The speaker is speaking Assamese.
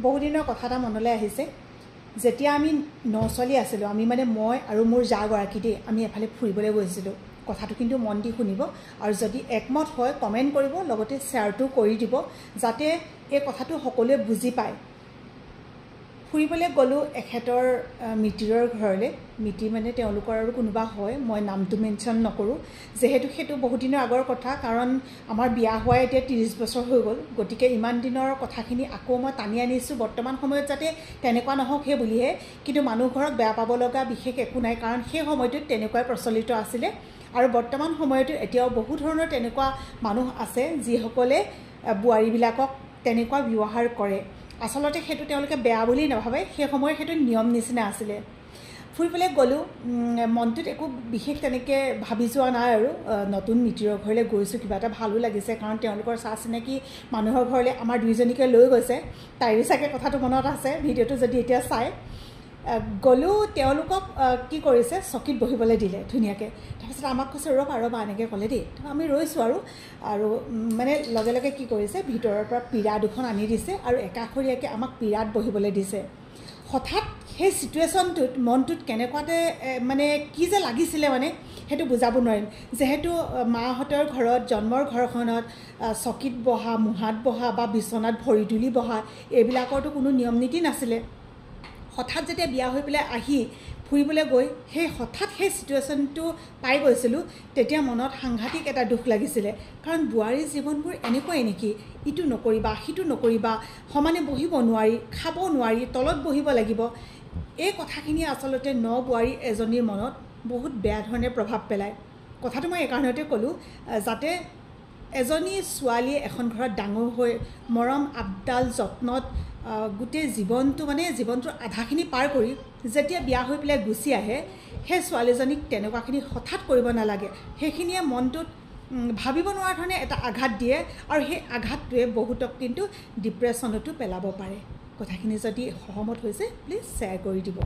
বহুদিনৰ কথা এটা মনলৈ আহিছে যেতিয়া আমি নচলি আছিলোঁ আমি মানে মই আৰু মোৰ জাগৰাকী দেই আমি এফালে ফুৰিবলৈ গৈছিলোঁ কথাটো কিন্তু মন দি শুনিব আৰু যদি একমত হয় কমেন্ট কৰিব লগতে শেয়াৰটো কৰি দিব যাতে এই কথাটো সকলোৱে বুজি পায় ফুৰিবলৈ গলো এখেতৰ মিতিৰৰ ঘৰলৈ মিতি মানে তেওঁলোকৰ আৰু কোনোবা হয় মই নামটো মেনশন নকৰো যেহেতু হেতু বহুত দিনৰ আগৰ কথা কাৰণ আমাৰ বিয়া হোৱা এতিয়া 30 বছৰ হৈ গল গতিকে ইমান দিনৰ কথাখিনি আকৌ মই টানি আনিছো বৰ্তমান সময়ত যাতে তেনেকুৱা নহওক হে বুলিহে কিন্তু মানুহ ঘৰক বেয়া পাব লগা বিশেষ একো নাই কাৰণ সেই সময়টোত তেনেকুৱাই প্ৰচলিত আছিল আৰু বৰ্তমান সময়টো এতিয়াও বহু ধৰণৰ তেনেকুৱা মানুহ আছে যিসকলে বুৱাৰীবিলাকক তেনেকুৱা ব্যৱহাৰ কৰে আসলতে হেতু তেওঁলোকে বেয়া বুলি নাভাবে সেই সময়ৰ হেতু নিয়ম নিচিনা আছিল ফুৰিবলৈ গলো মনটোত একো বিশেষ তেনেকে ভাবি যোৱা নাই আৰু নতুন মিতিৰৰ ঘৰলৈ গৈছো কিবা এটা ভালো লাগিছে কাৰণ তেওঁলোকৰ চিনাকি মানুহৰ ঘৰলৈ আমাৰ দুইজনীকে লৈ গৈছে তাইৰ সাকে কথাটো মনত আছে ভিডিওটো যদি এতিয়া চাই গলো তেওঁলোকক কি কৰিছে চকিত বহিবলৈ দিলে ধুনিয়াকে তাৰপিছত আমাক কৈছে ৰবা এনেকৈ ক'লে দেই আমি ৰৈছো আৰু মানে লগে লগে কি কৰিছে ভিতৰৰ পৰা পিৰা দুখন আনি দিছে আৰু একাখৰীয়াকে আমাক পিৰাত বহিবলৈ দিছে হঠাৎ সেই সিচুৱেশনটোত মনটোত কেনেকুৱাতে মানে কি যে লাগিছিলে মানে হেতু বুজাব নোৱাৰিম যেহেতু মাহঁতৰ ঘৰত জন্মৰ ঘৰখনত চকিত বহা মুহাত বহা বা বিছনাত ভৰি তুলি বহা এইবিলাকৰটো কোনো নিয়ম নীতি নাছিলে হঠাৎ যেতিয়া বিয়া হৈ পেলাই আহি ফুৰিবলৈ গৈ সেই হঠাৎ সেই সিচুৱেশনটো পাই গৈছিলো তেতিয়া মনত সাংঘাতিক এটা দুখ লাগিছিলে কাৰণ বুৱাৰী জীৱনবোৰ এনেকুৱাই নেকি ইটো নকৰিবা হিটো নকৰিবা সমানে বহিব নোৱাৰি খাব নোৱাৰি তলত বহিব লাগিব এই কথাখিনি আসলতে বুৱাৰী এজনীৰ মনত বহুত বেয়া ধৰণে প্ৰভাৱ পেলায় কথাটো মই এই কাৰণতে ক'লো যাতে এজনী ছোৱালী এখন ঘৰত ডাঙৰ হৈ মৰম আবদাল যত্নত গুটে জীৱনটো মানে জীৱনটোৰ আধাখিনি পাৰ কৰি যেতিয়া বিয়া হৈ পেলাই গুছি আহে সেই ছোৱালীজনীক তেনেকুৱাখিনি হঠাৎ কৰিব নালাগে সেইখিনিয়ে মনটোত ভাবিব নোৱাৰা ধৰণে এটা আঘাত দিয়ে আৰু সেই আঘাতটোৱে বহুতক কিন্তু ডিপ্ৰেছনতো পেলাব পাৰে কথাখিনি যদি সহমত হৈছে প্লিজ শ্বেয়াৰ কৰি দিব